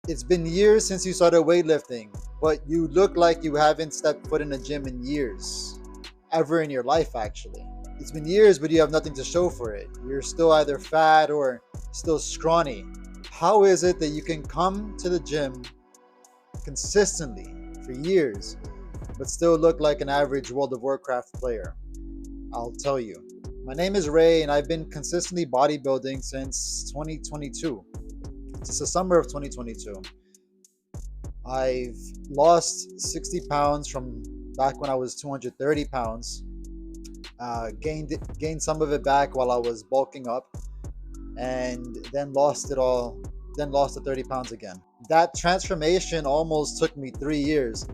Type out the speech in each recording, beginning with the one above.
It's been years since you started weightlifting, but you look like you haven't stepped foot in a gym in years. Ever in your life, actually. It's been years, but you have nothing to show for it. You're still either fat or still scrawny. How is it that you can come to the gym consistently for years, but still look like an average World of Warcraft player? I'll tell you. My name is Ray, and I've been consistently bodybuilding since 2022. Since the summer of 2022. I've lost 60 pounds from back when I was 230 pounds. Gained some of it back while I was bulking up, and then lost it all. Then lost the 30 pounds again. That transformation almost took me 3 years,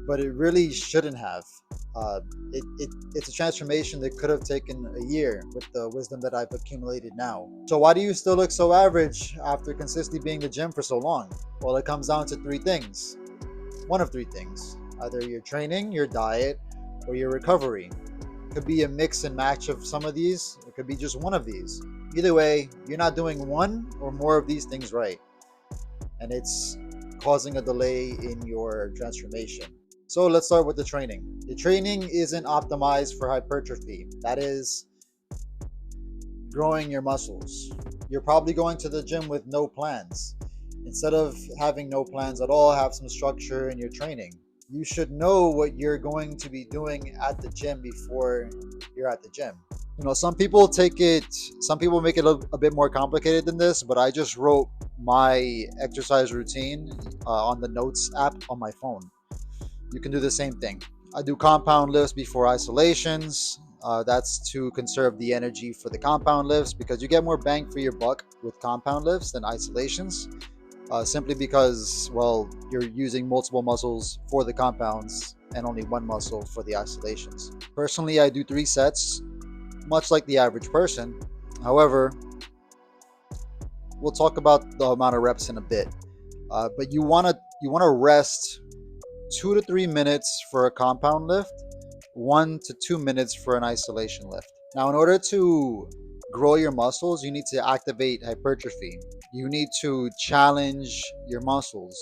but it really shouldn't have. Uh, it's a transformation that could have taken a year with the wisdom that I've accumulated now. So why do you still look so average after consistently being in the gym for so long? Well, it comes down to three things. One of three things. Either your training, your diet, or your recovery. It could be a mix and match of some of these. It could be just one of these. Either way, you're not doing one or more of these things right, and it's causing a delay in your transformation. So let's start with the training. The training isn't optimized for hypertrophy. That is growing your muscles. You're probably going to the gym with no plans. Instead of having no plans at all, have some structure in your training. You should know what you're going to be doing at the gym before you're at the gym. Some people some people make it a bit more complicated than this, but I just wrote my exercise routine on the notes app on my phone. You can do the same thing. I do compound lifts before isolations. That's to conserve the energy for the compound lifts because you get more bang for your buck with compound lifts than isolations. Simply because, well, you're using multiple muscles for the compounds and only one muscle for the isolations. Personally, I do 3 sets, much like the average person. However, we'll talk about the amount of reps in a bit. But you wanna rest 2 to 3 minutes for a compound lift, 1 to 2 minutes for an isolation lift. Now, in order to grow your muscles, you need to activate hypertrophy. You need to challenge your muscles.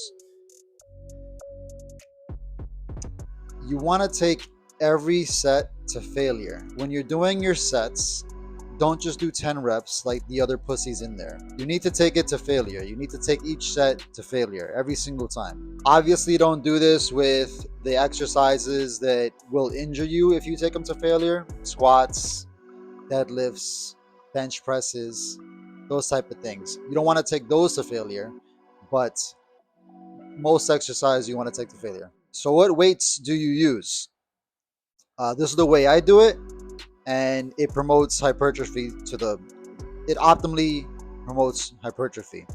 You want to take every set to failure. When you're doing your sets, don't just do 10 reps like the other pussies in there. You need to take it to failure. You need to take each set to failure every single time. Obviously, don't do this with the exercises that will injure you if you take them to failure. Squats, deadlifts, bench presses, those type of things. You don't want to take those to failure, but most exercise you want to take to failure. So what weights do you use? This is the way I do it, and it promotes hypertrophy it optimally promotes hypertrophy.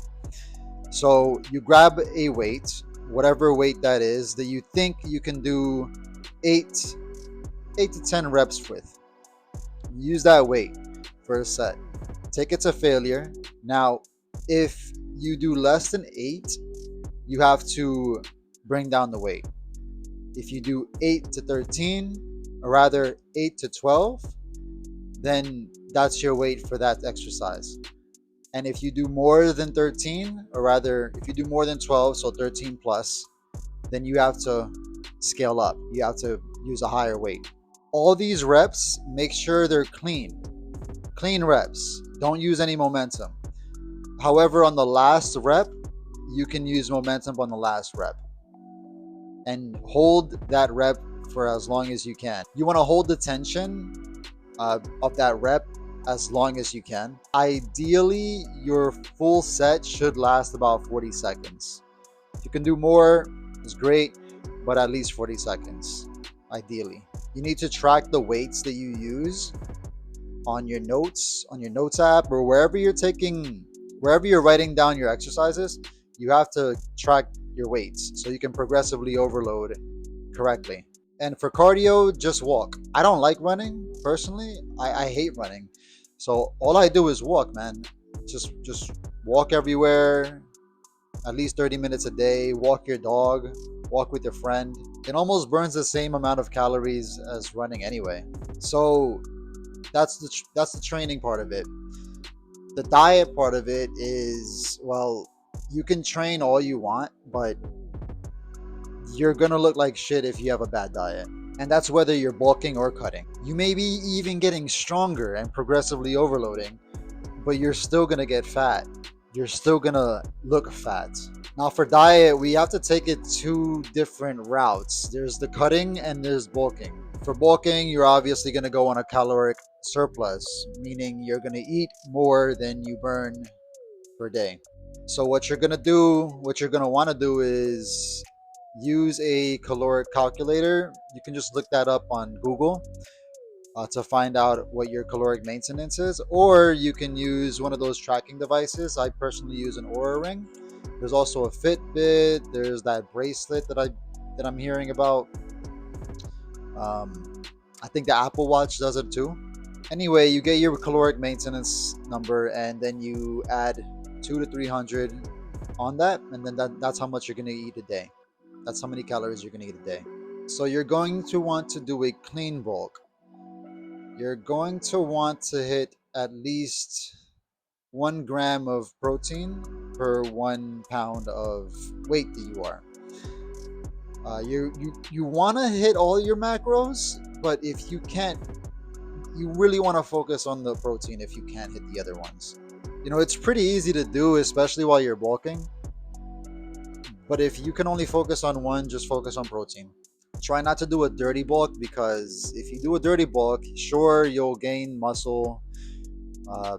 So you grab a weight, whatever weight that is, that you think you can do 8 to 10 reps with. Use that weight for a set. Take it to failure. Now, if you do less than 8, you have to bring down the weight. If you do 8 to 13, or rather 8 to 12, then that's your weight for that exercise. And if you do more than 13, or rather, if you do more than 12, so 13 plus, then you have to scale up. You have to use a higher weight. All these reps, make sure they're clean. Clean reps. Don't use any momentum. However, on the last rep, you can use momentum on the last rep. And hold that rep for as long as you can. You want to hold the tension of that rep as long as you can. Ideally, your full set should last about 40 seconds. If you can do more, it's great, but at least 40 seconds, ideally. You need to track the weights that you use on your notes app, or wherever you're writing down your exercises. You have to track your weights so you can progressively overload correctly. And for cardio, just walk. I don't like running personally. I hate running. So all I do is walk, man. Just walk everywhere, at least 30 minutes a day. Walk your dog, walk with your friend. It almost burns the same amount of calories as running anyway. So that's the training part of it. The diet part of it is, well, You can train all you want, but you're gonna look like shit if you have a bad diet. And that's whether you're bulking or cutting. You may be even getting stronger and progressively overloading, but you're still gonna get fat. You're still gonna look fat. Now, for diet, we have to take it two different routes. There's the cutting and there's bulking. For bulking, you're obviously gonna go on a caloric surplus, meaning you're gonna eat more than you burn per day. So what you're gonna want to do is use a caloric calculator. You can just look that up on Google to find out what your caloric maintenance is, or you can use one of those tracking devices. I personally use an Oura Ring. There's also a Fitbit. There's that bracelet that I'm hearing about. I think the Apple Watch does it too. Anyway, you get your caloric maintenance number, and then you add 2 to 300 on that, and then that's how much you're going to eat a day. That's how many calories you're going to eat a day. So you're going to want to do a clean bulk. You're going to want to hit at least 1 gram of protein per 1 pound of weight that you are. You want to hit all your macros, but if you can't, you really want to focus on the protein if you can't hit the other ones. It's pretty easy to do, especially while you're bulking. But if you can only focus on one, just focus on protein. Try not to do a dirty bulk, because if you do a dirty bulk, sure, you'll gain muscle, uh,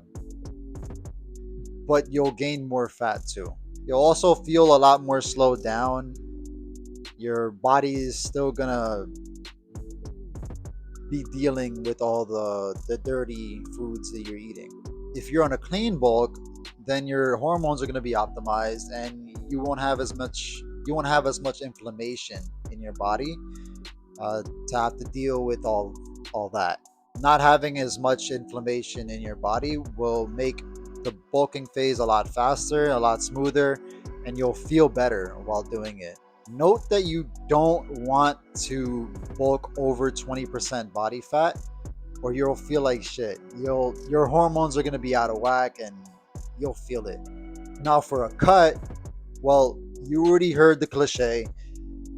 but you'll gain more fat too. You'll also feel a lot more slowed down. Your body is still gonna be dealing with all the dirty foods that you're eating. If you're on a clean bulk, then your hormones are going to be optimized, and you won't have as much inflammation in your body to have to deal with all that. Not having as much inflammation in your body will make the bulking phase a lot faster, a lot smoother, and you'll feel better while doing it. Note that you don't want to bulk over 20% body fat, or you'll feel like shit. Your hormones are going to be out of whack, and you'll feel it. Now, for a cut, well, you already heard the cliche.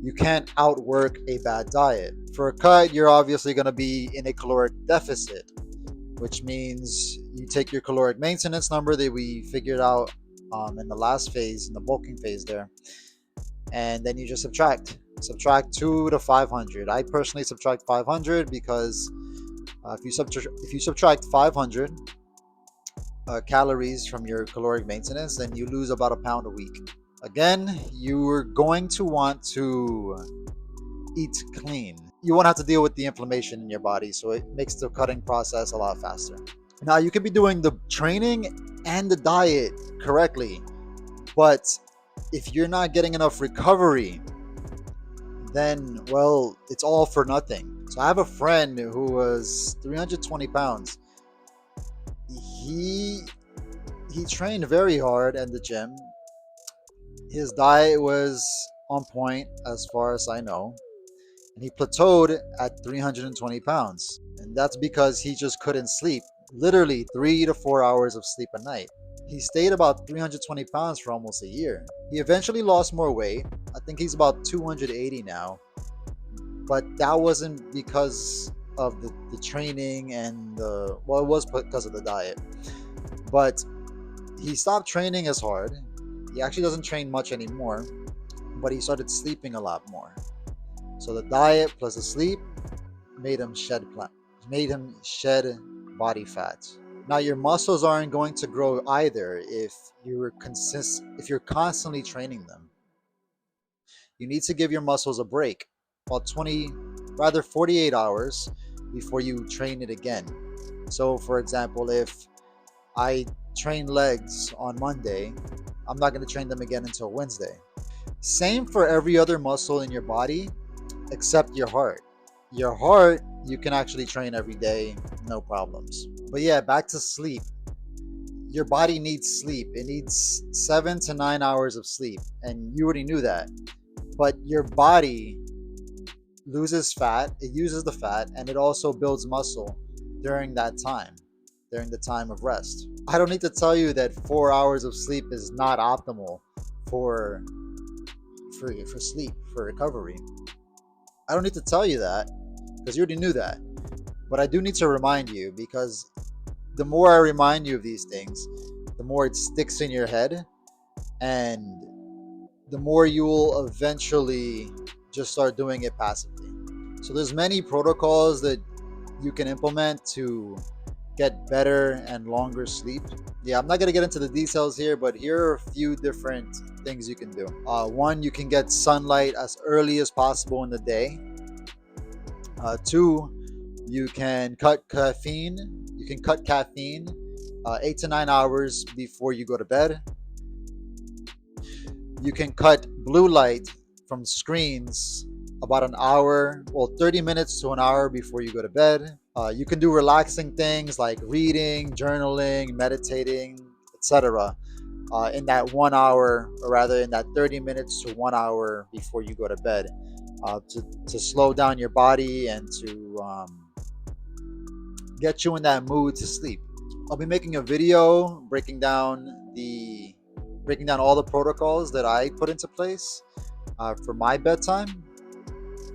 You can't outwork a bad diet. For a cut, you're obviously going to be in a caloric deficit, which means you take your caloric maintenance number that we figured out in the last phase, in the bulking phase there, and then you just subtract 2 to 500. I personally subtract 500 because if you subtract 500 calories from your caloric maintenance, then you lose about a pound a week. Again, you're going to want to eat clean. You won't have to deal with the inflammation in your body, so it makes the cutting process a lot faster. Now, you could be doing the training and the diet correctly, but if you're not getting enough recovery, then, well, it's all for nothing. So I have a friend who was 320 pounds. He trained very hard at the gym. His diet was on point as far as I know, and he plateaued at 320 pounds. And that's because he just couldn't sleep. Literally 3 to 4 hours of sleep a night. He stayed about 320 pounds for almost a year. He eventually lost more weight. I think he's about 280 now. But that wasn't because of the training and it was because of the diet. But he stopped training as hard. He actually doesn't train much anymore, but he started sleeping a lot more. So the diet plus the sleep made him shed body fat. Now, your muscles aren't going to grow either if you're constantly training them. You need to give your muscles a break, about 48 hours before you train it again. So, for example, if I train legs on Monday, I'm not going to train them again until Wednesday. Same for every other muscle in your body except your heart. Your heart, you can actually train every day, no problems. But yeah, back to sleep. Your body needs sleep. It needs 7 to 9 hours of sleep, and you already knew that. But your body loses fat, it uses the fat, and it also builds muscle during that time, during the time of rest. I don't need to tell you that 4 hours of sleep is not optimal. for for sleep, for recovery. I don't need to tell you that because you already knew that. But I do need to remind you, because the more I remind you of these things, the more it sticks in your head, and the more you will eventually just start doing it passively. So there's many protocols that you can implement to get better and longer sleep. Yeah, I'm not going to get into the details here, but here are a few different things you can do. One, you can get sunlight as early as possible in the day. Two, you can cut caffeine. You can cut caffeine 8 to 9 hours before you go to bed. You can cut blue light from screens about an hour, well, 30 minutes to an hour before you go to bed. You can do relaxing things like reading, journaling, meditating, etc. In that 1 hour, or rather in that 30 minutes to 1 hour before you go to bed, to slow down your body and to get you in that mood to sleep. I'll be making a video breaking down all the protocols that I put into place for my bedtime,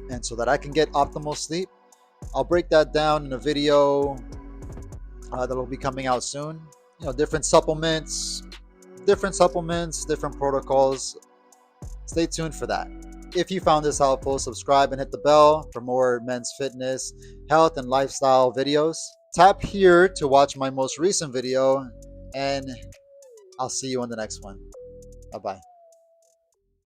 and so that I can get optimal sleep. I'll break that down in a video that'll be coming out soon. You know, different supplements, different protocols. Stay tuned for that. If you found this helpful, subscribe and hit the bell for more men's fitness, health, and lifestyle videos. Tap here to watch my most recent video, and I'll see you on the next one. Bye bye.